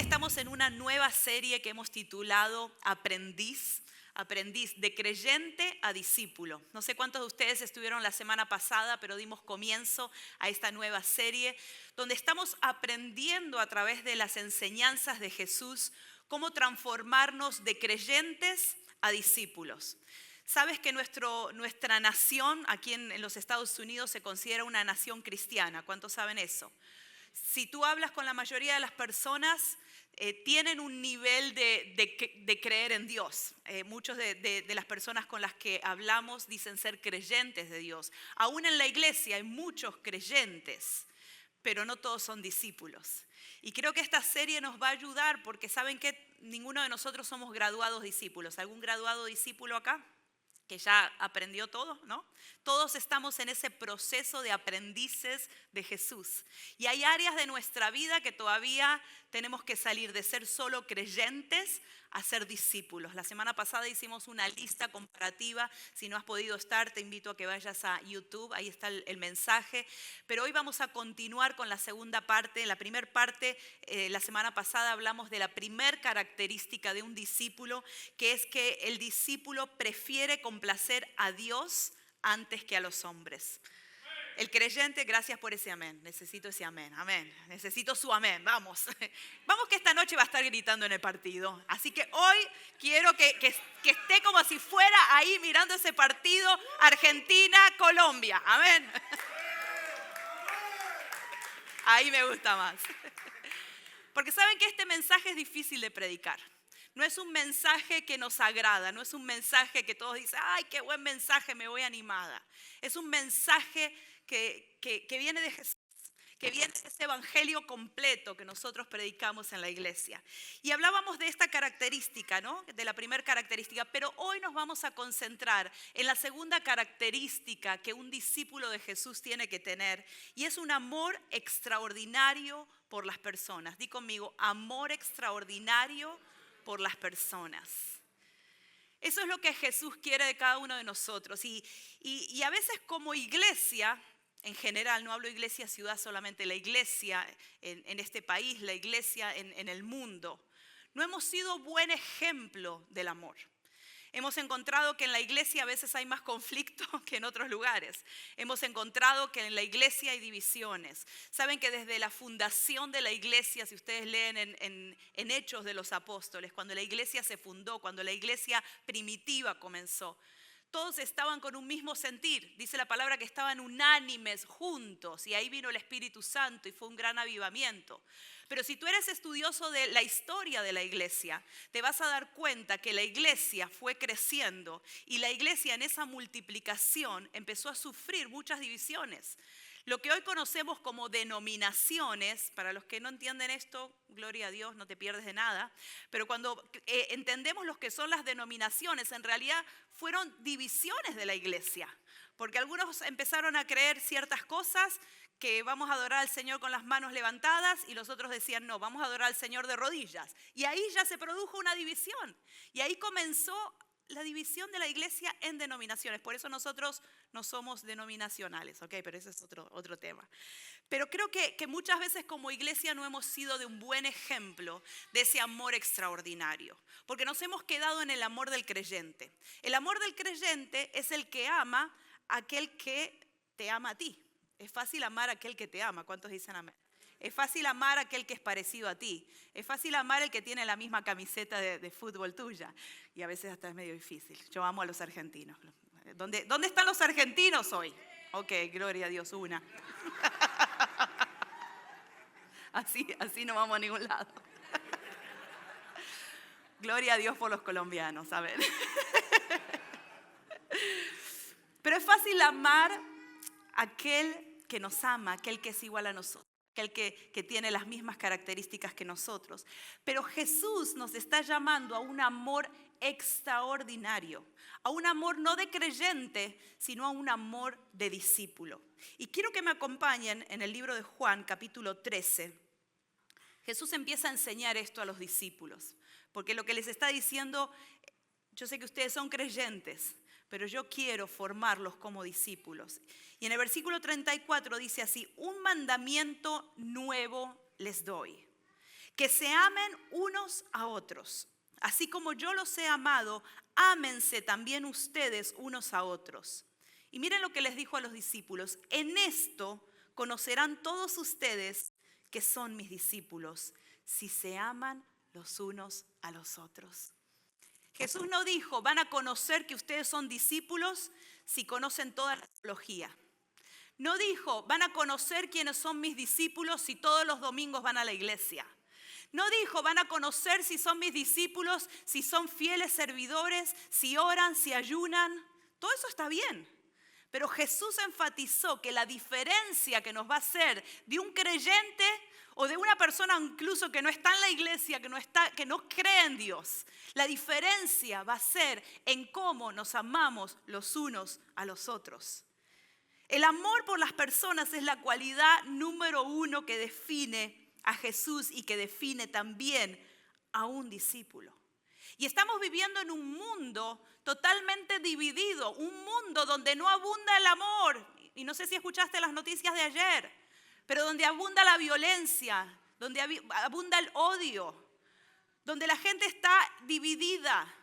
estamos en una nueva serie que hemos titulado Aprendiz de creyente a discípulo. No sé cuántos de ustedes estuvieron la semana pasada, pero dimos comienzo a esta nueva serie donde estamos aprendiendo a través de las enseñanzas de Jesús cómo transformarnos de creyentes a discípulos. Sabes que nuestra nación aquí en los Estados Unidos se considera una nación cristiana. ¿Cuántos saben eso? Si tú hablas con la mayoría de las personas, tienen un nivel de creer en Dios. Muchos de las personas con las que hablamos dicen ser creyentes de Dios. Aún en la iglesia hay muchos creyentes, pero no todos son discípulos. Y creo que esta serie nos va a ayudar porque saben que ninguno de nosotros somos graduados discípulos. ¿Algún graduado discípulo acá? Que ya aprendió todo, ¿no? Todos estamos en ese proceso de aprendices de Jesús. Y hay áreas de nuestra vida que todavía tenemos que salir de ser solo creyentes a ser discípulos. La semana pasada hicimos una lista comparativa. Si no has podido estar, te invito a que vayas a YouTube, ahí está el mensaje. Pero hoy vamos a continuar con la segunda parte. La primera parte, la semana pasada hablamos de la primera característica de un discípulo, que es que el discípulo prefiere complacer a Dios antes que a los hombres. El creyente, gracias por ese amén. Necesito ese amén, amén. Necesito su amén, vamos. Vamos que esta noche va a estar gritando en el partido. Así que hoy quiero que esté como si fuera ahí mirando ese partido Argentina-Colombia, amén. Ahí me gusta más. Porque saben que este mensaje es difícil de predicar. No es un mensaje que nos agrada, no es un mensaje que todos dicen, ¡ay, qué buen mensaje, me voy animada! Es un mensaje que viene de Jesús, que viene de ese evangelio completo que nosotros predicamos en la iglesia. Y hablábamos de esta característica, ¿no? De la primera característica, pero hoy nos vamos a concentrar en la segunda característica que un discípulo de Jesús tiene que tener, y es un amor extraordinario por las personas. Di conmigo, amor extraordinario por las personas. Eso es lo que Jesús quiere de cada uno de nosotros. Y a veces como iglesia, en general, no hablo iglesia ciudad solamente, la iglesia en este país, la iglesia en el mundo, no hemos sido buen ejemplo del amor. Hemos encontrado que en la iglesia a veces hay más conflicto que en otros lugares. Hemos encontrado que en la iglesia hay divisiones. Saben que desde la fundación de la iglesia, si ustedes leen en Hechos de los Apóstoles, cuando la iglesia se fundó, cuando la iglesia primitiva comenzó, todos estaban con un mismo sentir. Dice la palabra que estaban unánimes, juntos, y ahí vino el Espíritu Santo y fue un gran avivamiento. Pero si tú eres estudioso de la historia de la iglesia, te vas a dar cuenta que la iglesia fue creciendo y la iglesia en esa multiplicación empezó a sufrir muchas divisiones. Lo que hoy conocemos como denominaciones, para los que no entienden esto, gloria a Dios, no te pierdes de nada, pero cuando entendemos lo que son las denominaciones, en realidad fueron divisiones de la iglesia, porque algunos empezaron a creer ciertas cosas, que vamos a adorar al Señor con las manos levantadas, y los otros decían, no, vamos a adorar al Señor de rodillas. Y ahí ya se produjo una división, y ahí comenzó la división de la iglesia en denominaciones. Por eso nosotros no somos denominacionales, ¿ok? Pero ese es otro tema. Pero creo que muchas veces como iglesia no hemos sido de un buen ejemplo de ese amor extraordinario, porque nos hemos quedado en el amor del creyente. El amor del creyente es el que ama a aquel que te ama a ti. Es fácil amar a aquel que te ama. ¿Cuántos dicen amén? Es fácil amar a aquel que es parecido a ti. Es fácil amar al que tiene la misma camiseta de fútbol tuya. Y a veces hasta es medio difícil. Yo amo a los argentinos. ¿Dónde están los argentinos hoy? Ok, gloria a Dios, una. Así no vamos a ningún lado. Gloria a Dios por los colombianos, a ver. Pero es fácil amar a aquel que nos ama, aquel que es igual a nosotros, aquel que tiene las mismas características que nosotros. Pero Jesús nos está llamando a un amor extraordinario, a un amor no de creyente, sino a un amor de discípulo. Y quiero que me acompañen en el libro de Juan, capítulo 13. Jesús empieza a enseñar esto a los discípulos, porque lo que les está diciendo, yo sé que ustedes son creyentes, pero yo quiero formarlos como discípulos. Y en el versículo 34 dice así, un mandamiento nuevo les doy, Que se amen unos a otros. Así como yo los he amado, ámense también ustedes unos a otros. Y miren lo que les dijo a los discípulos. En esto conocerán todos ustedes que son mis discípulos, si se aman los unos a los otros. Jesús no dijo, van a conocer que ustedes son discípulos si conocen toda la teología. No dijo, van a conocer quiénes son mis discípulos si todos los domingos van a la iglesia. No dijo, van a conocer si son mis discípulos, si son fieles servidores, si oran, si ayunan. Todo eso está bien. Pero Jesús enfatizó que la diferencia que nos va a hacer de un creyente o de una persona incluso que no está en la iglesia, que no cree en Dios, la diferencia va a ser en cómo nos amamos los unos a los otros. El amor por las personas es la cualidad número 1 que define a Jesús y que define también a un discípulo. Y estamos viviendo en un mundo totalmente dividido, un mundo donde no abunda el amor. Y no sé si escuchaste las noticias de ayer, pero donde abunda la violencia, donde abunda el odio, donde la gente está dividida.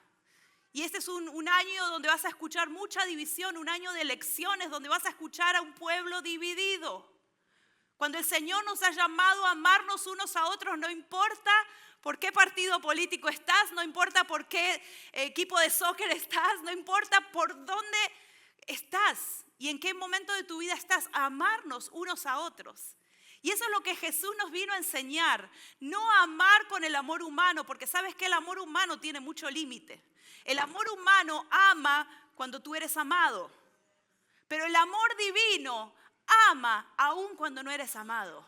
Y este es un año donde vas a escuchar mucha división, un año de elecciones donde vas a escuchar a un pueblo dividido. Cuando el Señor nos ha llamado a amarnos unos a otros, no importa por qué partido político estás, no importa por qué equipo de soccer estás, no importa por dónde estás y en qué momento de tu vida estás, a amarnos unos a otros. Y eso es lo que Jesús nos vino a enseñar, no a amar con el amor humano, porque sabes que el amor humano tiene mucho límite. El amor humano ama cuando tú eres amado, pero el amor divino ama aún cuando no eres amado.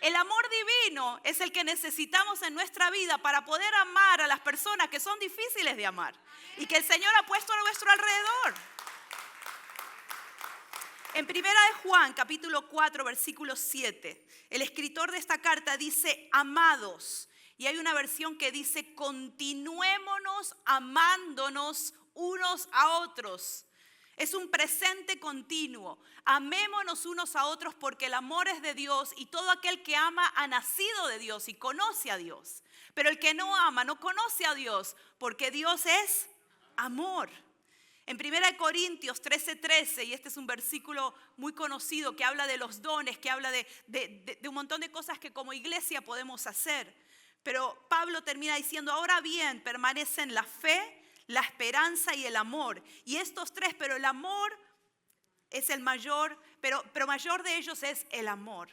El amor divino es el que necesitamos en nuestra vida para poder amar a las personas que son difíciles de amar y que el Señor ha puesto a nuestro alrededor. En 1 Juan, capítulo 4, versículo 7, el escritor de esta carta dice, amados. Y hay una versión que dice, continuémonos amándonos unos a otros. Es un presente continuo. Amémonos unos a otros porque el amor es de Dios y todo aquel que ama ha nacido de Dios y conoce a Dios. Pero el que no ama no conoce a Dios porque Dios es amor. En 1 Corintios 13:13, y este es un versículo muy conocido que habla de los dones, que habla de un montón de cosas que como iglesia podemos hacer. Pero Pablo termina diciendo, ahora bien, permanecen la fe, la esperanza y el amor. Y estos tres, pero el amor es el mayor, pero mayor de ellos es el amor.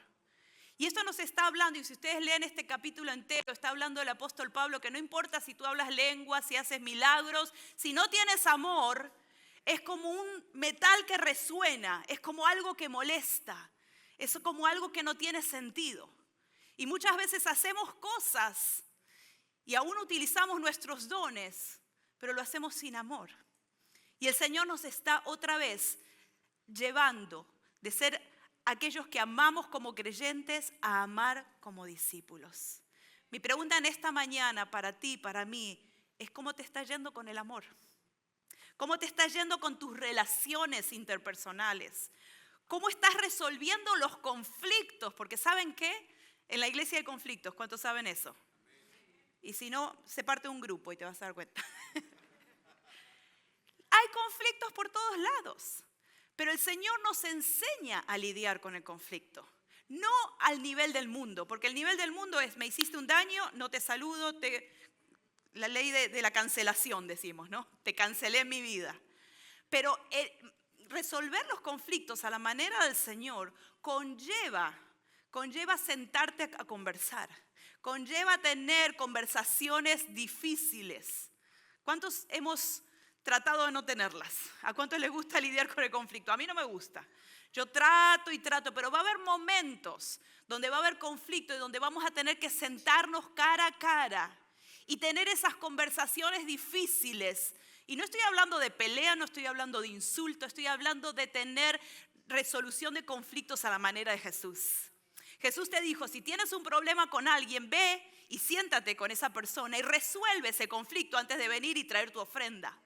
Y esto nos está hablando, y si ustedes leen este capítulo entero, está hablando el apóstol Pablo, que no importa si tú hablas lenguas, si haces milagros, si no tienes amor, es como un metal que resuena, es como algo que molesta, es como algo que no tiene sentido. Y muchas veces hacemos cosas y aún utilizamos nuestros dones, pero lo hacemos sin amor. Y el Señor nos está otra vez llevando de ser aquellos que amamos como creyentes a amar como discípulos. Mi pregunta en esta mañana para ti, para mí, es ¿cómo te está yendo con el amor? ¿Cómo te está yendo con tus relaciones interpersonales? ¿Cómo estás resolviendo los conflictos? Porque ¿saben qué? En la iglesia hay conflictos. ¿Cuántos saben eso? Y si no, se parte un grupo y te vas a dar cuenta. Hay conflictos por todos lados. Pero el Señor nos enseña a lidiar con el conflicto. No al nivel del mundo. Porque el nivel del mundo es, me hiciste un daño, no te saludo, la ley de la cancelación decimos, ¿no? Te cancelé en mi vida. Pero resolver los conflictos a la manera del Señor conlleva sentarte a conversar, conlleva tener conversaciones difíciles. ¿Cuántos hemos tratado de no tenerlas? ¿A cuántos les gusta lidiar con el conflicto? A mí no me gusta. Yo trato y trato, pero va a haber momentos donde va a haber conflicto y donde vamos a tener que sentarnos cara a cara y tener esas conversaciones difíciles. Y no estoy hablando de pelea, no estoy hablando de insulto, estoy hablando de tener resolución de conflictos a la manera de Jesús. Jesús te dijo, si tienes un problema con alguien, ve y siéntate con esa persona y resuelve ese conflicto antes de venir y traer tu ofrenda.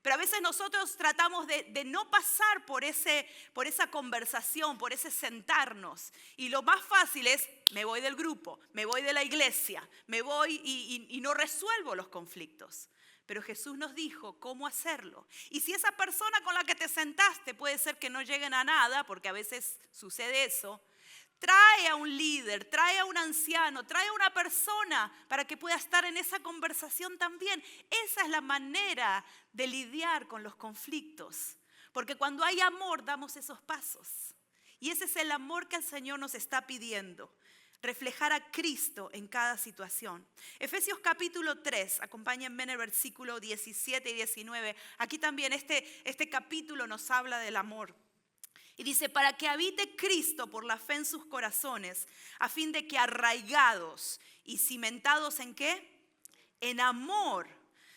Pero a veces nosotros tratamos de no pasar por esa conversación, por ese sentarnos. Y lo más fácil es, me voy del grupo, me voy de la iglesia, me voy y no resuelvo los conflictos. Pero Jesús nos dijo cómo hacerlo. Y si esa persona con la que te sentaste puede ser que no lleguen a nada, porque a veces sucede eso, trae a un líder, trae a un anciano, trae a una persona para que pueda estar en esa conversación también. Esa es la manera de lidiar con los conflictos. Porque cuando hay amor, damos esos pasos. Y ese es el amor que el Señor nos está pidiendo. Reflejar a Cristo en cada situación. Efesios capítulo 3, acompáñenme en el versículo 17 y 19. Aquí también este capítulo nos habla del amor. Y dice, para que habite Cristo por la fe en sus corazones, a fin de que arraigados y cimentados ¿en qué? En amor,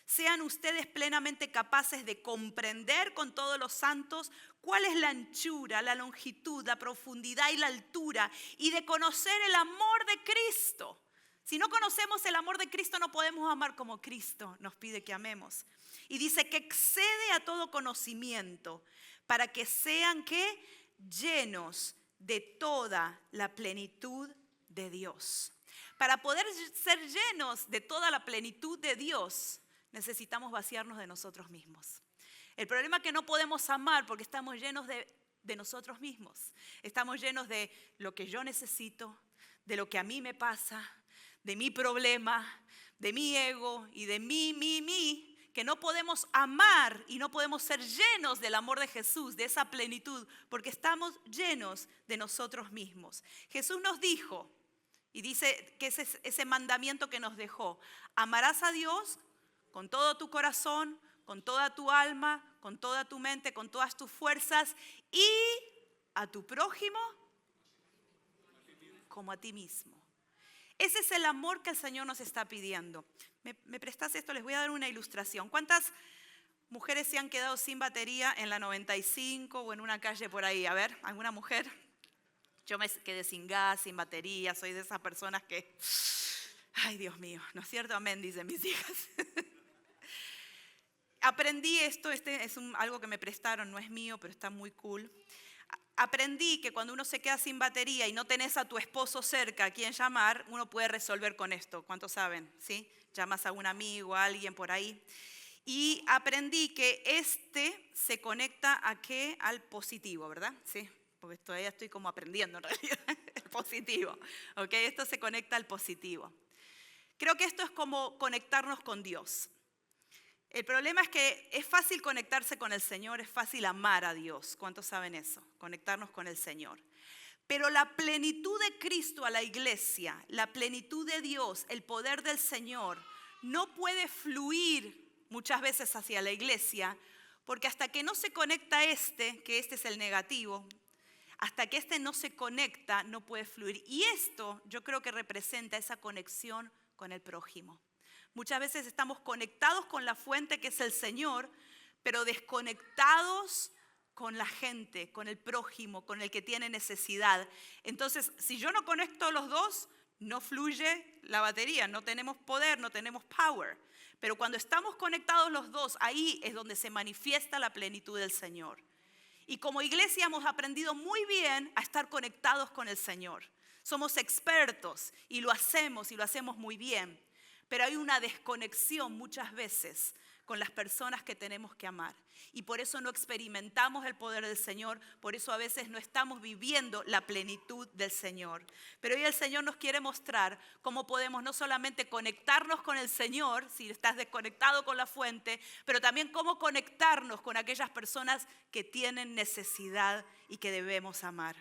sean ustedes plenamente capaces de comprender con todos los santos cuál es la anchura, la longitud, la profundidad y la altura, y de conocer el amor de Cristo. Si no conocemos el amor de Cristo, no podemos amar como Cristo nos pide que amemos. Y dice que excede a todo conocimiento, para que sean ¿qué? Llenos de toda la plenitud de Dios. Para poder ser llenos de toda la plenitud de Dios, necesitamos vaciarnos de nosotros mismos. El problema es que no podemos amar porque estamos llenos de nosotros mismos. Estamos llenos de lo que yo necesito, de lo que a mí me pasa, de mi problema, de mi ego y de mí. Que no podemos amar y no podemos ser llenos del amor de Jesús, de esa plenitud, porque estamos llenos de nosotros mismos. Jesús nos dijo, y dice que ese es ese mandamiento que nos dejó, amarás a Dios con todo tu corazón, con toda tu alma, con toda tu mente, con todas tus fuerzas, y a tu prójimo como a ti mismo. Ese es el amor que el Señor nos está pidiendo. ¿Me prestas esto? Les voy a dar una ilustración. ¿Cuántas mujeres se han quedado sin batería en la 95 o en una calle por ahí? A ver, ¿alguna mujer? Yo me quedé sin gas, sin batería. Soy de esas personas que... Ay, Dios mío, ¿no es cierto? Amén, dicen mis hijas. Aprendí esto, es algo que me prestaron, no es mío, pero está muy cool. Aprendí que cuando uno se queda sin batería y no tenés a tu esposo cerca a quien llamar, uno puede resolver con esto. ¿Cuántos saben? ¿Sí? Llamas a un amigo, a alguien por ahí. Y aprendí que se conecta ¿a qué? Al positivo, ¿verdad? Sí, porque todavía estoy como aprendiendo en realidad. El positivo. ¿Ok? Esto se conecta al positivo. Creo que esto es como conectarnos con Dios. El problema es que es fácil conectarse con el Señor, es fácil amar a Dios. ¿Cuántos saben eso? Conectarnos con el Señor. Pero la plenitud de Cristo a la iglesia, la plenitud de Dios, el poder del Señor, no puede fluir muchas veces hacia la iglesia, porque hasta que no se conecta que este es el negativo, hasta que no se conecta, no puede fluir. Y esto yo creo que representa esa conexión con el prójimo. Muchas veces estamos conectados con la fuente que es el Señor, pero desconectados con la gente, con el prójimo, con el que tiene necesidad. Entonces, si yo no conecto los dos, no fluye la batería, no tenemos poder, no tenemos power. Pero cuando estamos conectados los dos, ahí es donde se manifiesta la plenitud del Señor. Y como iglesia hemos aprendido muy bien a estar conectados con el Señor. Somos expertos y lo hacemos muy bien. Pero hay una desconexión muchas veces con las personas que tenemos que amar. Y por eso no experimentamos el poder del Señor, por eso a veces no estamos viviendo la plenitud del Señor. Pero hoy el Señor nos quiere mostrar cómo podemos no solamente conectarnos con el Señor, si estás desconectado con la fuente, pero también cómo conectarnos con aquellas personas que tienen necesidad y que debemos amar.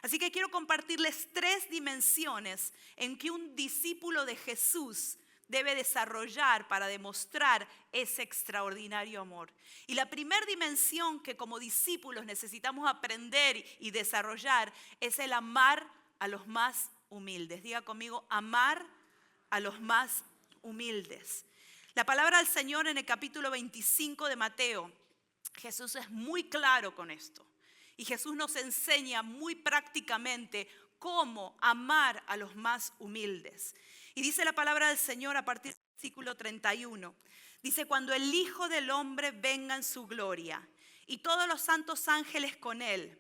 Así que quiero compartirles 3 dimensiones en que un discípulo de Jesús debe desarrollar para demostrar ese extraordinario amor. Y la primera dimensión que como discípulos necesitamos aprender y desarrollar es el amar a los más humildes. Diga conmigo, amar a los más humildes. La palabra del Señor en el capítulo 25 de Mateo, Jesús es muy claro con esto. Y Jesús nos enseña muy prácticamente cómo amar a los más humildes. Y dice la palabra del Señor a partir del versículo 31. Dice, cuando el Hijo del Hombre venga en su gloria y todos los santos ángeles con él,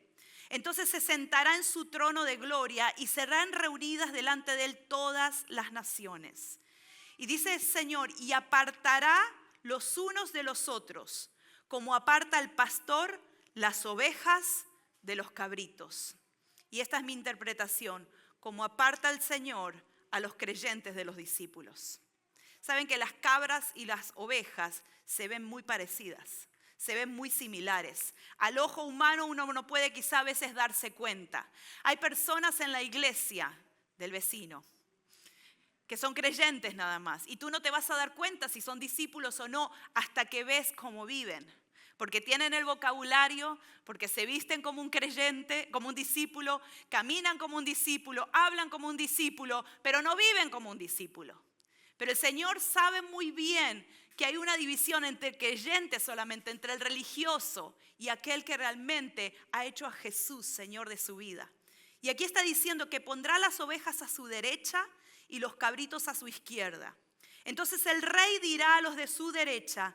entonces se sentará en su trono de gloria y serán reunidas delante de él todas las naciones. Y dice el Señor, y apartará los unos de los otros, como aparta el pastor las ovejas de los cabritos. Y esta es mi interpretación, como aparta el Señor a los creyentes de los discípulos. Saben que las cabras y las ovejas se ven muy parecidas, se ven muy similares. Al ojo humano uno no puede quizá a veces darse cuenta. Hay personas en la iglesia del vecino que son creyentes nada más, y tú no te vas a dar cuenta si son discípulos o no hasta que ves cómo viven. Porque tienen el vocabulario, porque se visten como un creyente, como un discípulo, caminan como un discípulo, hablan como un discípulo, pero no viven como un discípulo. Pero el Señor sabe muy bien que hay una división entre el creyente solamente, entre el religioso y aquel que realmente ha hecho a Jesús Señor de su vida. Y aquí está diciendo que pondrá las ovejas a su derecha y los cabritos a su izquierda. Entonces el rey dirá a los de su derecha,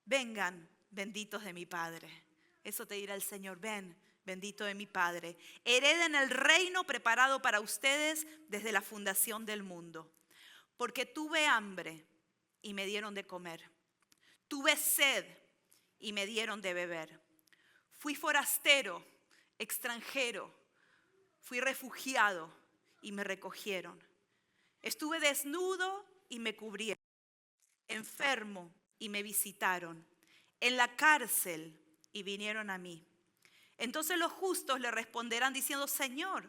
vengan, benditos de mi Padre. Eso te dirá el Señor, ven, bendito de mi Padre. Hereden el reino preparado para ustedes desde la fundación del mundo. Porque tuve hambre y me dieron de comer. Tuve sed y me dieron de beber. Fui forastero, extranjero, fui refugiado y me recogieron. Estuve desnudo y me cubrieron, enfermo y me visitaron, en la cárcel y vinieron a mí. Entonces los justos le responderán diciendo, Señor,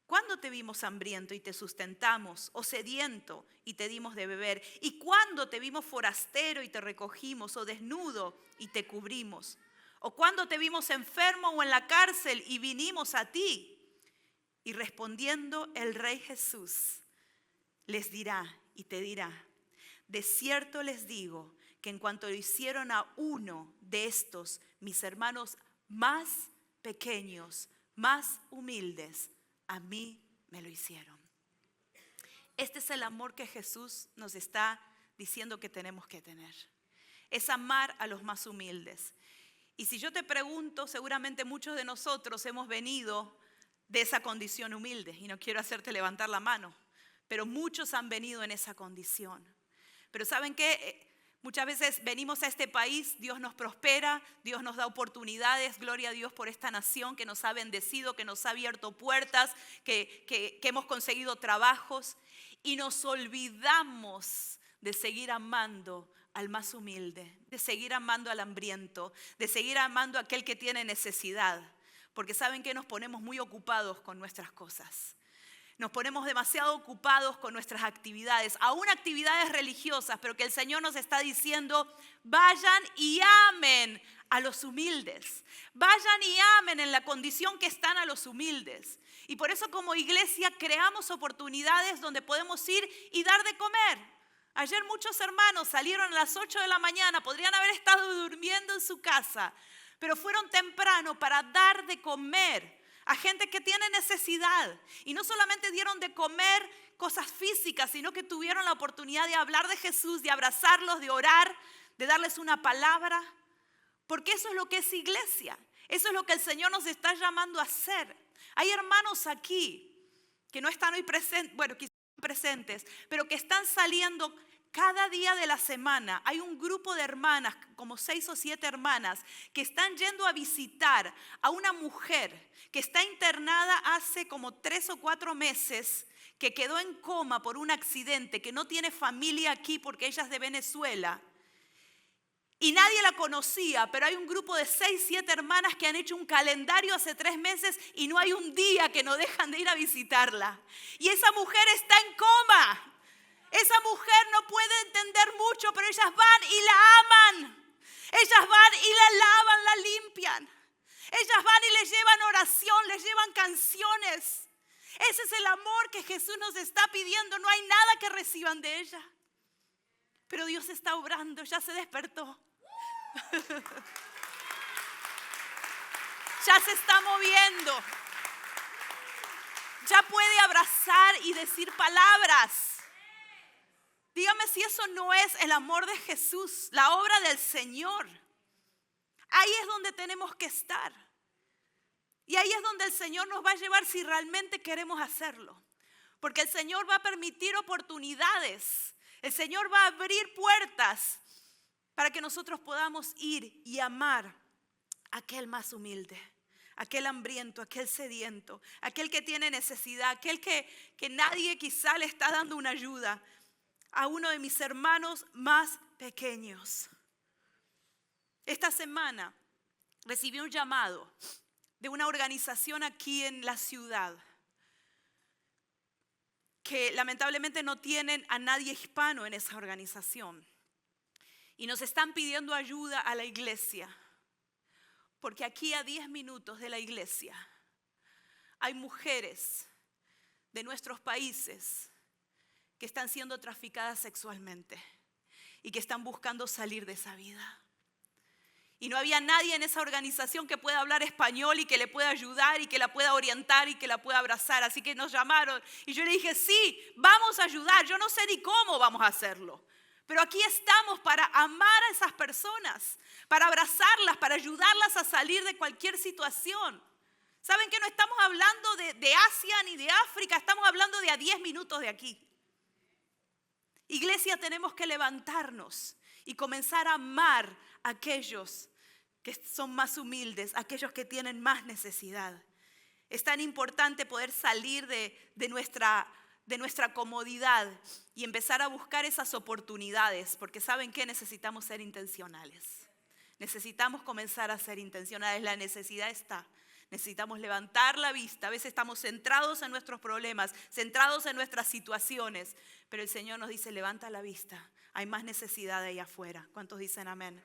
¿cuándo te vimos hambriento y te sustentamos, o sediento y te dimos de beber? ¿Y cuándo te vimos forastero y te recogimos, o desnudo y te cubrimos? ¿O cuándo te vimos enfermo o en la cárcel y vinimos a ti? Y respondiendo el Rey Jesús les dirá y te dirá, de cierto les digo que en cuanto lo hicieron a uno de estos, mis hermanos más pequeños, más humildes, a mí me lo hicieron. Este es el amor que Jesús nos está diciendo que tenemos que tener. Es amar a los más humildes. Y si yo te pregunto, seguramente muchos de nosotros hemos venido de esa condición humilde. Y no quiero hacerte levantar la mano, pero muchos han venido en esa condición. Pero ¿saben qué? Muchas veces venimos a este país, Dios nos prospera, Dios nos da oportunidades, gloria a Dios por esta nación que nos ha bendecido, que nos ha abierto puertas, que hemos conseguido trabajos y nos olvidamos de seguir amando al más humilde, de seguir amando al hambriento, de seguir amando a aquel que tiene necesidad, porque saben que nos ponemos muy ocupados con nuestras cosas. Nos ponemos demasiado ocupados con nuestras actividades, aún actividades religiosas, pero que el Señor nos está diciendo, vayan y amen a los humildes. Vayan y amen en la condición que están a los humildes. Y por eso como iglesia creamos oportunidades donde podemos ir y dar de comer. Ayer muchos hermanos salieron a las 8 de la mañana, podrían haber estado durmiendo en su casa, pero fueron temprano para dar de comer a gente que tiene necesidad. Y no solamente dieron de comer cosas físicas, sino que tuvieron la oportunidad de hablar de Jesús, de abrazarlos, de orar, de darles una palabra. Porque eso es lo que es iglesia. Eso es lo que el Señor nos está llamando a hacer. Hay hermanos aquí que no están hoy presentes, bueno, quizás presentes, pero que están saliendo cada día de la semana. Hay un grupo de hermanas, como 6 o 7 hermanas, que están yendo a visitar a una mujer que está internada hace como 3 o 4 meses, que quedó en coma por un accidente, que no tiene familia aquí porque ella es de Venezuela. Y nadie la conocía, pero hay un grupo de 6, 7 hermanas que han hecho un calendario hace 3 meses y no hay un día que no dejan de ir a visitarla. Y esa mujer está en coma. Esa mujer no puede entender mucho, pero ellas van y la aman. Ellas van y la lavan, la limpian. Ellas van y les llevan oración, les llevan canciones. Ese es el amor que Jesús nos está pidiendo. No hay nada que reciban de ella. Pero Dios está obrando, ya se despertó. Ya se está moviendo. Ya puede abrazar y decir palabras. Dígame si eso no es el amor de Jesús, la obra del Señor. Ahí es donde tenemos que estar. Y ahí es donde el Señor nos va a llevar si realmente queremos hacerlo. Porque el Señor va a permitir oportunidades. El Señor va a abrir puertas para que nosotros podamos ir y amar a aquel más humilde, aquel hambriento, aquel sediento, aquel que tiene necesidad, aquel que nadie quizá le está dando una ayuda, a uno de mis hermanos más pequeños. Esta semana recibí un llamado de una organización aquí en la ciudad que lamentablemente no tienen a nadie hispano en esa organización. Y nos están pidiendo ayuda a la iglesia. Porque aquí a 10 minutos de la iglesia hay mujeres de nuestros países que están siendo traficadas sexualmente y que están buscando salir de esa vida. Y no había nadie en esa organización que pueda hablar español y que le pueda ayudar y que la pueda orientar y que la pueda abrazar. Así que nos llamaron y yo le dije, sí, vamos a ayudar. Yo no sé ni cómo vamos a hacerlo. Pero aquí estamos para amar a esas personas, para abrazarlas, para ayudarlas a salir de cualquier situación. ¿Saben que no estamos hablando de Asia ni de África? Estamos hablando de a 10 minutos de aquí. Iglesia, tenemos que levantarnos y comenzar a amar a aquellos que son más humildes, a aquellos que tienen más necesidad. Es tan importante poder salir de nuestra comodidad y empezar a buscar esas oportunidades, porque ¿saben qué? Necesitamos ser intencionales. Necesitamos comenzar a ser intencionales. La necesidad está. Necesitamos levantar la vista. A veces estamos centrados en nuestros problemas, centrados en nuestras situaciones, pero el Señor nos dice, levanta la vista. Hay más necesidad ahí afuera. ¿Cuántos dicen amén?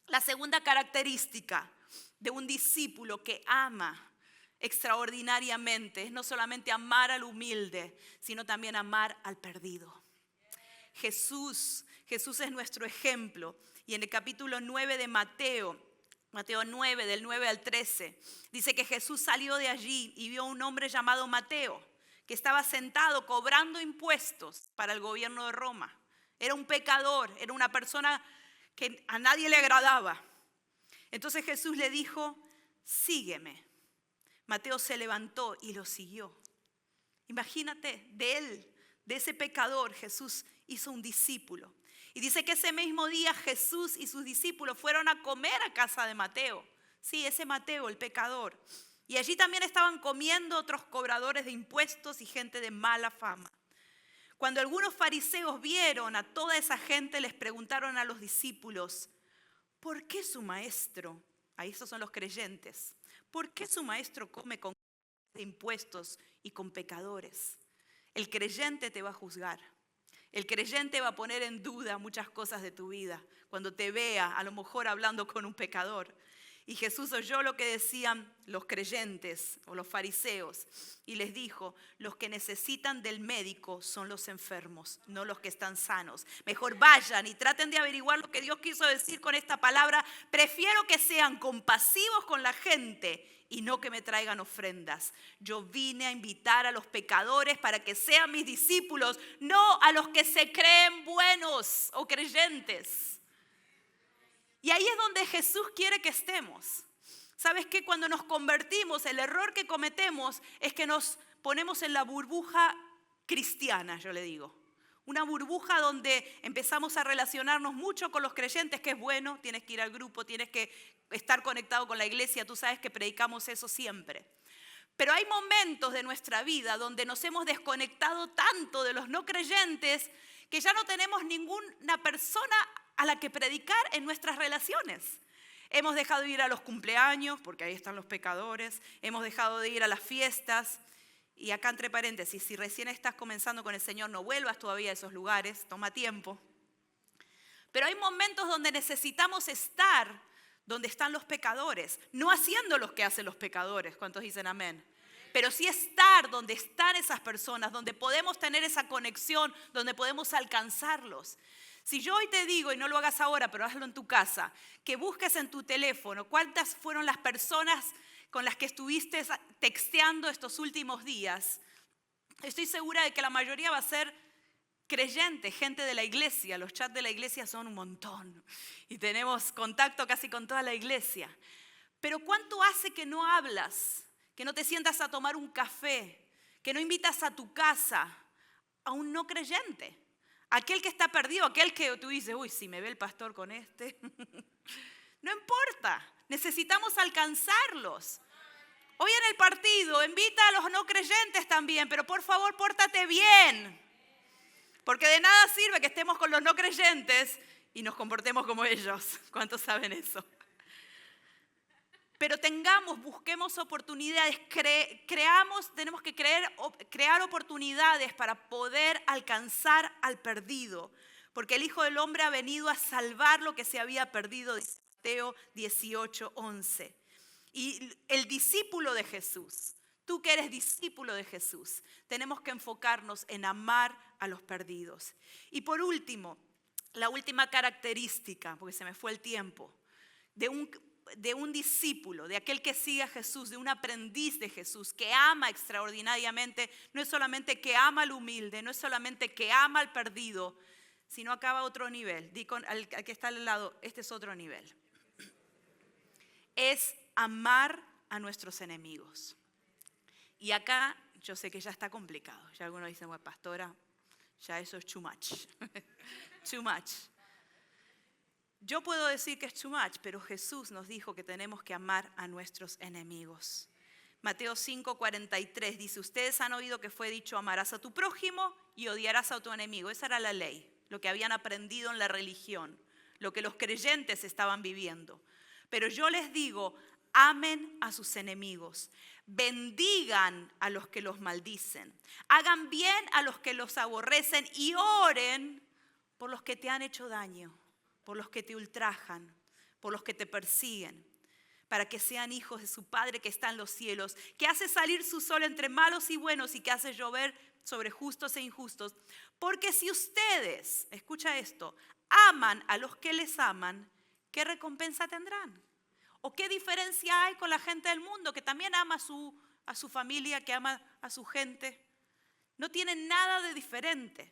La segunda característica de un discípulo que ama extraordinariamente es no solamente amar al humilde, sino también amar al perdido. Jesús es nuestro ejemplo. Y en el capítulo 9 de Mateo 9, del 9 al 13, dice que Jesús salió de allí y vio a un hombre llamado Mateo, que estaba sentado cobrando impuestos para el gobierno de Roma. Era un pecador, era una persona que a nadie le agradaba. Entonces Jesús le dijo, sígueme. Mateo se levantó y lo siguió. Imagínate, de ese pecador, Jesús hizo un discípulo. Y dice que ese mismo día Jesús y sus discípulos fueron a comer a casa de Mateo. Sí, ese Mateo, el pecador. Y allí también estaban comiendo otros cobradores de impuestos y gente de mala fama. Cuando algunos fariseos vieron a toda esa gente, les preguntaron a los discípulos, ¿por qué su maestro, ahí esos son los creyentes, por qué su maestro come con de impuestos y con pecadores? El creyente te va a juzgar. El creyente va a poner en duda muchas cosas de tu vida cuando te vea a lo mejor hablando con un pecador. Y Jesús oyó lo que decían los creyentes o los fariseos y les dijo, los que necesitan del médico son los enfermos, no los que están sanos. Mejor vayan y traten de averiguar lo que Dios quiso decir con esta palabra. Prefiero que sean compasivos con la gente y no que me traigan ofrendas. Yo vine a invitar a los pecadores para que sean mis discípulos, no a los que se creen buenos o creyentes. Y ahí es donde Jesús quiere que estemos. ¿Sabes qué? Cuando nos convertimos, el error que cometemos es que nos ponemos en la burbuja cristiana, yo le digo. Una burbuja donde empezamos a relacionarnos mucho con los creyentes, que es bueno, tienes que ir al grupo, tienes que estar conectado con la iglesia, tú sabes que predicamos eso siempre. Pero hay momentos de nuestra vida donde nos hemos desconectado tanto de los no creyentes que ya no tenemos ninguna persona a la que predicar en nuestras relaciones. Hemos dejado de ir a los cumpleaños, porque ahí están los pecadores. Hemos dejado de ir a las fiestas. Y acá entre paréntesis, si recién estás comenzando con el Señor, no vuelvas todavía a esos lugares, toma tiempo. Pero hay momentos donde necesitamos estar donde están los pecadores, no haciendo lo que hacen los pecadores. ¿Cuántos dicen amén? Pero sí estar donde están esas personas, donde podemos tener esa conexión, donde podemos alcanzarlos. Si yo hoy te digo, y no lo hagas ahora, pero hazlo en tu casa, que busques en tu teléfono cuántas fueron las personas con las que estuviste texteando estos últimos días, estoy segura de que la mayoría va a ser creyentes, gente de la iglesia. Los chats de la iglesia son un montón y tenemos contacto casi con toda la iglesia. Pero ¿cuánto hace que no hablas? Que no te sientas a tomar un café, que no invitas a tu casa a un no creyente, aquel que está perdido, aquel que tú dices, uy, si me ve el pastor con este. No importa, necesitamos alcanzarlos. Hoy en el partido invita a los no creyentes también, pero por favor pórtate bien, porque de nada sirve que estemos con los no creyentes y nos comportemos como ellos. ¿Cuántos saben eso? Pero busquemos oportunidades, tenemos que crear oportunidades para poder alcanzar al perdido. Porque el Hijo del Hombre ha venido a salvar lo que se había perdido, dice Mateo 18:11. Y el discípulo de Jesús, tú que eres discípulo de Jesús, tenemos que enfocarnos en amar a los perdidos. Y por último, la última característica, porque se me fue el tiempo, de un discípulo, de aquel que sigue a Jesús, de un aprendiz de Jesús, que ama extraordinariamente, no es solamente que ama al humilde, no es solamente que ama al perdido, sino acaba otro nivel. Di al que está al lado, este es otro nivel. Es amar a nuestros enemigos. Y acá yo sé que ya está complicado. Ya algunos dicen, bueno, pastora, ya eso es too much. Too much. Yo puedo decir que es too much, pero Jesús nos dijo que tenemos que amar a nuestros enemigos. Mateo 5:43 dice, ustedes han oído que fue dicho, amarás a tu prójimo y odiarás a tu enemigo. Esa era la ley, lo que habían aprendido en la religión, lo que los creyentes estaban viviendo. Pero yo les digo, amen a sus enemigos, bendigan a los que los maldicen, hagan bien a los que los aborrecen y oren por los que te han hecho daño, por los que te ultrajan, por los que te persiguen, para que sean hijos de su Padre que está en los cielos, que hace salir su sol entre malos y buenos y que hace llover sobre justos e injustos. Porque si ustedes, escucha esto, aman a los que les aman, ¿qué recompensa tendrán? ¿O qué diferencia hay con la gente del mundo que también ama a su familia, que ama a su gente? No tienen nada de diferente.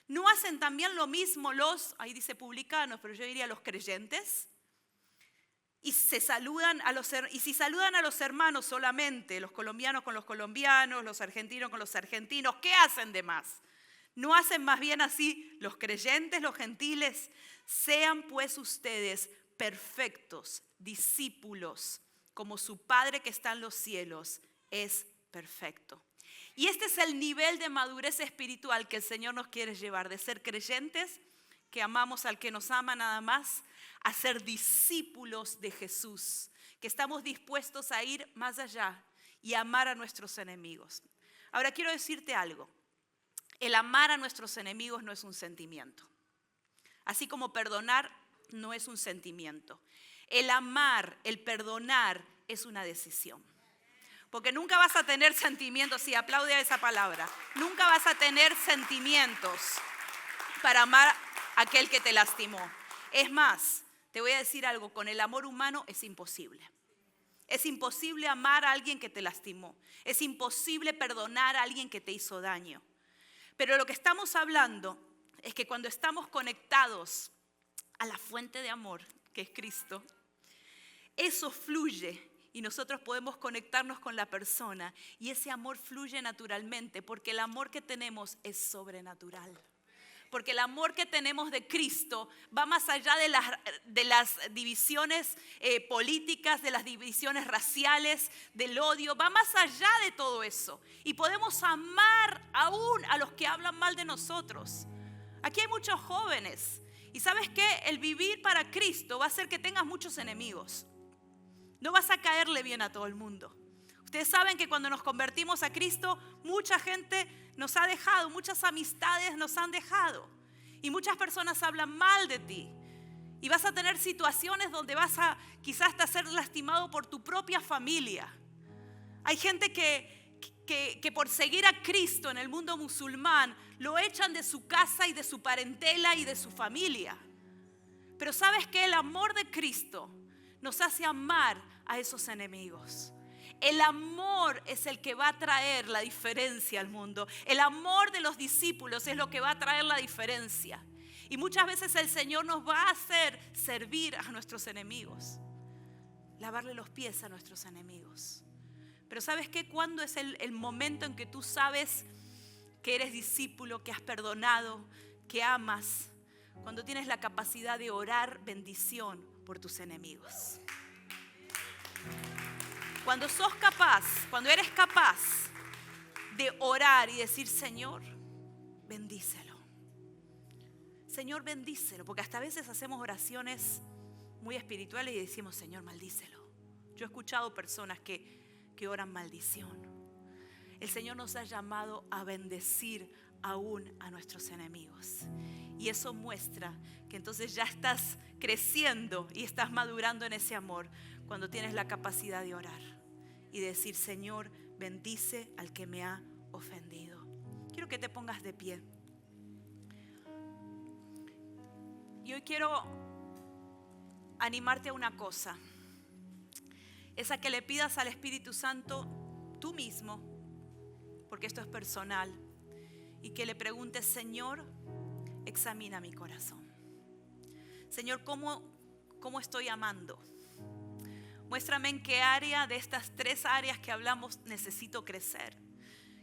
¿No hacen también lo mismo ahí dice publicanos, pero yo diría los creyentes? Y si saludan a los hermanos solamente, los colombianos con los colombianos, los argentinos con los argentinos, ¿qué hacen de más? ¿No hacen más bien así los creyentes, los gentiles? Sean pues ustedes perfectos, discípulos, como su Padre que está en los cielos es perfecto. Y este es el nivel de madurez espiritual que el Señor nos quiere llevar, de ser creyentes, que amamos al que nos ama nada más, a ser discípulos de Jesús, que estamos dispuestos a ir más allá y amar a nuestros enemigos. Ahora quiero decirte algo, el amar a nuestros enemigos no es un sentimiento, así como perdonar no es un sentimiento. El amar, el perdonar es una decisión. Porque nunca vas a tener sentimientos, sí, aplaude a esa palabra, nunca vas a tener sentimientos para amar a aquel que te lastimó. Es más, te voy a decir algo, con el amor humano es imposible. Es imposible amar a alguien que te lastimó. Es imposible perdonar a alguien que te hizo daño. Pero lo que estamos hablando es que cuando estamos conectados a la fuente de amor, que es Cristo, eso fluye. Y nosotros podemos conectarnos con la persona y ese amor fluye naturalmente porque el amor que tenemos es sobrenatural. Porque el amor que tenemos de Cristo va más allá de las divisiones políticas, de las divisiones raciales, del odio, va más allá de todo eso. Y podemos amar aún a los que hablan mal de nosotros. Aquí hay muchos jóvenes y ¿sabes qué? El vivir para Cristo va a hacer que tengas muchos enemigos. No vas a caerle bien a todo el mundo. Ustedes saben que cuando nos convertimos a Cristo, mucha gente nos ha dejado, muchas amistades nos han dejado. Y muchas personas hablan mal de ti. Y vas a tener situaciones donde vas a quizás hasta ser lastimado por tu propia familia. Hay gente que por seguir a Cristo en el mundo musulmán, lo echan de su casa y de su parentela y de su familia. Pero ¿sabes qué? El amor de Cristo nos hace amar a esos enemigos. El amor es el que va a traer la diferencia al mundo. El amor de los discípulos es lo que va a traer la diferencia. Y muchas veces el Señor nos va a hacer servir a nuestros enemigos, lavarle los pies a nuestros enemigos. Pero ¿sabes qué? ¿Cuándo es el momento en que tú sabes que eres discípulo, que has perdonado, que amas? Cuando tienes la capacidad de orar bendición por tus enemigos. Cuando sos capaz, cuando eres capaz de orar y decir, Señor, bendícelo. Señor, bendícelo. Porque hasta a veces hacemos oraciones muy espirituales y decimos, Señor, maldícelo. Yo he escuchado personas que oran maldición. El Señor nos ha llamado a bendecir aún a nuestros enemigos. Y eso muestra que entonces ya estás creciendo y estás madurando en ese amor cuando tienes la capacidad de orar y decir, Señor, bendice al que me ha ofendido. Quiero que te pongas de pie. Y hoy quiero animarte a una cosa. Es a que le pidas al Espíritu Santo tú mismo, porque esto es personal, y que le preguntes, Señor, examina mi corazón. Señor, ¿cómo estoy amando? Muéstrame en qué área de estas 3 áreas que hablamos necesito crecer.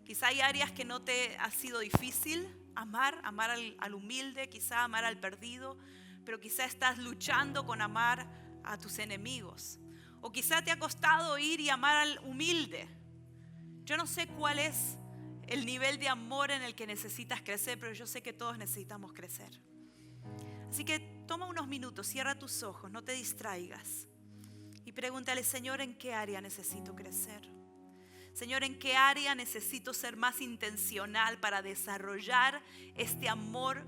Quizá hay áreas que no te ha sido difícil amar al humilde, quizá amar al perdido, pero quizá estás luchando con amar a tus enemigos. O quizá te ha costado ir y amar al humilde. Yo no sé cuál es el nivel de amor en el que necesitas crecer, pero yo sé que todos necesitamos crecer. Así que toma unos minutos, cierra tus ojos, no te distraigas y pregúntale, Señor, ¿en qué área necesito crecer? Señor, ¿en qué área necesito ser más intencional para desarrollar este amor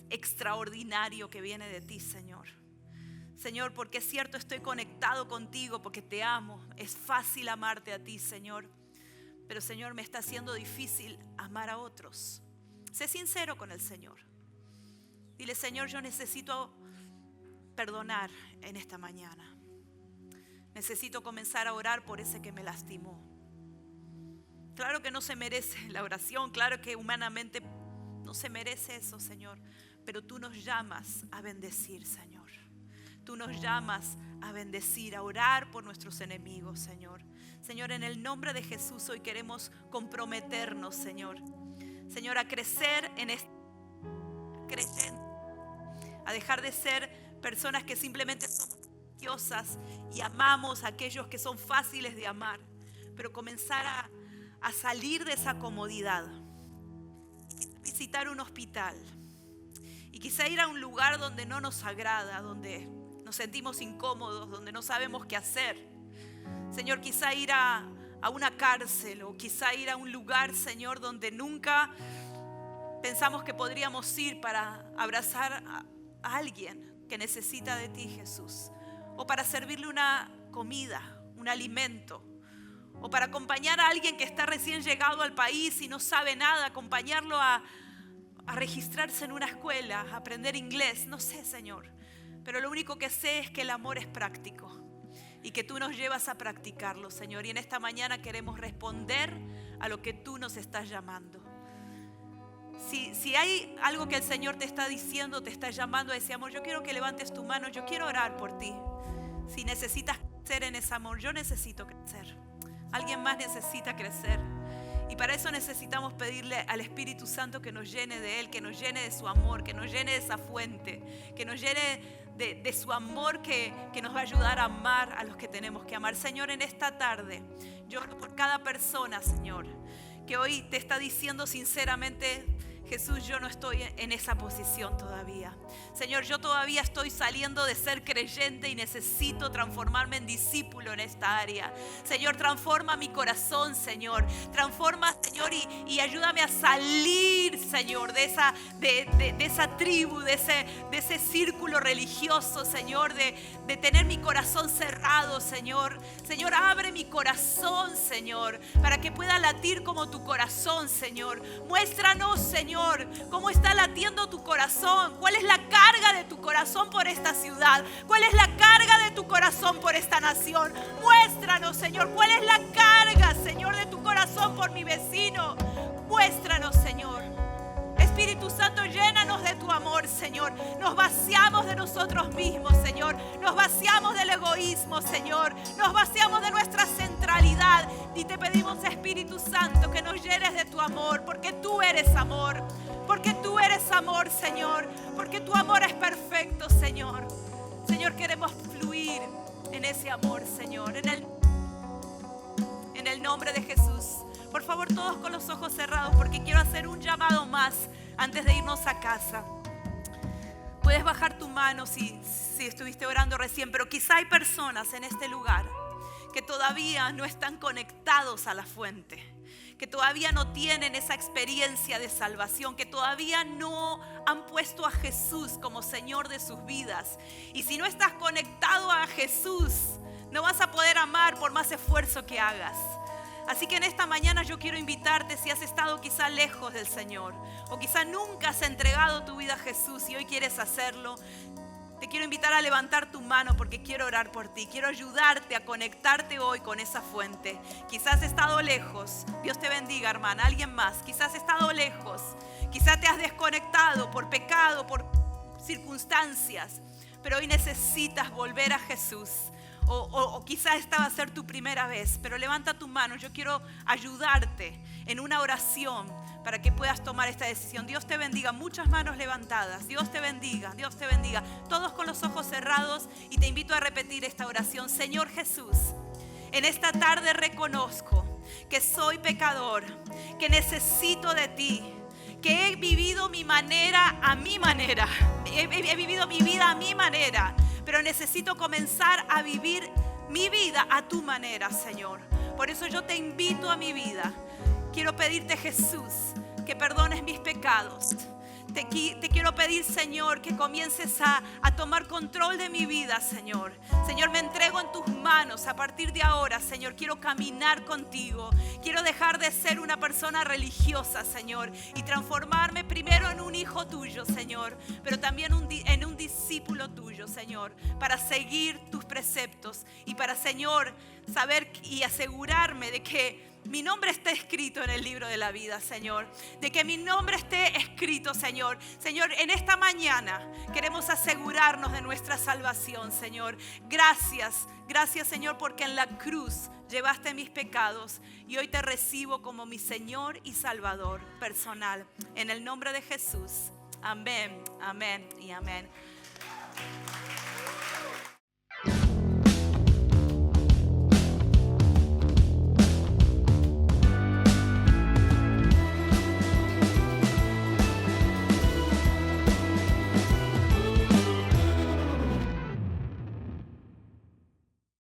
extraordinario que viene de ti, Señor? Señor, porque es cierto, estoy conectado contigo porque te amo. Es fácil amarte a ti, Señor. Pero, Señor, me está haciendo difícil amar a otros. Sé sincero con el Señor. Dile, Señor, yo necesito perdonar en esta mañana. Necesito comenzar a orar por ese que me lastimó. Claro que no se merece la oración, claro que humanamente no se merece eso, Señor. Pero tú nos llamas a bendecir, Señor. Tú nos llamas a bendecir, a orar por nuestros enemigos, Señor. Señor, en el nombre de Jesús hoy queremos comprometernos, Señor. Señor, a crecer en este creyente, a dejar de ser personas que simplemente son religiosas y amamos a aquellos que son fáciles de amar, pero comenzar a salir de esa comodidad, visitar un hospital y quizá ir a un lugar donde no nos agrada, donde nos sentimos incómodos, donde no sabemos qué hacer. Señor, quizá ir a una cárcel o quizá ir a un lugar, Señor, donde nunca pensamos que podríamos ir para abrazar a alguien que necesita de ti, Jesús. O para servirle una comida, un alimento. O para acompañar a alguien que está recién llegado al país y no sabe nada, acompañarlo a registrarse en una escuela, a aprender inglés. No sé, Señor. Pero lo único que sé es que el amor es práctico y que tú nos llevas a practicarlo, Señor. Y en esta mañana queremos responder a lo que tú nos estás llamando. Si hay algo que el Señor te está diciendo, te está llamando a ese amor, yo quiero que levantes tu mano, yo quiero orar por ti. Si necesitas crecer en ese amor, yo necesito crecer. Alguien más necesita crecer. Y para eso necesitamos pedirle al Espíritu Santo que nos llene de Él, que nos llene de su amor, que nos llene de esa fuente, que nos llene de su amor que nos va a ayudar a amar a los que tenemos que amar. Señor, en esta tarde, yo oro por cada persona, Señor, que hoy te está diciendo sinceramente, Jesús, yo no estoy en esa posición todavía. Señor, yo todavía estoy saliendo de ser creyente y necesito transformarme en discípulo en esta área. Señor, transforma mi corazón, Señor. Transforma, Señor, y ayúdame a salir, Señor, de esa tribu, de ese círculo religioso, Señor, de tener mi corazón cerrado, Señor. Señor, abre mi corazón, Señor, para que pueda latir como tu corazón, Señor. Muéstranos, Señor, cómo está latiendo tu corazón, cuál es la carga de tu corazón. corazón por esta ciudad? ¿Cuál es la carga de tu corazón por esta nación? Muéstranos, Señor, cuál es la carga, Señor, de tu corazón por mi vecino. Muéstranos, Señor. Espíritu Santo, llénanos de tu amor, Señor. Nos vaciamos de nosotros mismos, Señor. Nos vaciamos del egoísmo, Señor. Nos vaciamos de nuestra centralidad. Y te pedimos, Espíritu Santo, que nos llenes de tu amor, porque tú eres amor. Porque tú eres amor, Señor. Porque tu amor es perfecto, Señor. Señor, queremos fluir en ese amor, Señor. En el nombre de Jesús. Por favor, todos con los ojos cerrados, porque quiero hacer un llamado más antes de irnos a casa. Puedes bajar tu mano si estuviste orando recién, pero quizá hay personas en este lugar que todavía no están conectados a la fuente, que todavía no tienen esa experiencia de salvación, que todavía no han puesto a Jesús como Señor de sus vidas. Y si no estás conectado a Jesús, no vas a poder amar por más esfuerzo que hagas. Así que en esta mañana yo quiero invitarte, si has estado quizá lejos del Señor o quizá nunca has entregado tu vida a Jesús y hoy quieres hacerlo, te quiero invitar a levantar tu mano porque quiero orar por ti. Quiero ayudarte a conectarte hoy con esa fuente. Quizás has estado lejos. Dios te bendiga, hermana. Alguien más. Quizás has estado lejos. Quizás te has desconectado por pecado, por circunstancias. Pero hoy necesitas volver a Jesús. O quizás esta va a ser tu primera vez, pero levanta tu mano. Yo quiero ayudarte en una oración para que puedas tomar esta decisión. Dios te bendiga. Muchas manos levantadas. Dios te bendiga. Dios te bendiga. Todos con los ojos cerrados y te invito a repetir esta oración. Señor Jesús, en esta tarde reconozco que soy pecador, que necesito de ti, que he vivido mi manera a mi manera. He vivido mi vida a mi manera. Pero necesito comenzar a vivir mi vida a tu manera, Señor. Por eso yo te invito a mi vida. Quiero pedirte, Jesús, que perdones mis pecados. Te quiero pedir, Señor, que comiences a tomar control de mi vida, Señor. Señor, me entrego en tus manos. A partir de ahora, Señor, quiero caminar contigo. Quiero dejar de ser una persona religiosa, Señor, y transformarme primero en un hijo tuyo, Señor, pero también en un discípulo tuyo, Señor, para seguir tus preceptos y para, Señor, saber y asegurarme de que mi nombre esté escrito en el libro de la vida, Señor. De que mi nombre esté escrito, Señor. Señor, en esta mañana queremos asegurarnos de nuestra salvación, Señor. Gracias, gracias, Señor, porque en la cruz llevaste mis pecados y hoy te recibo como mi Señor y Salvador personal. En el nombre de Jesús. Amén, amén y amén.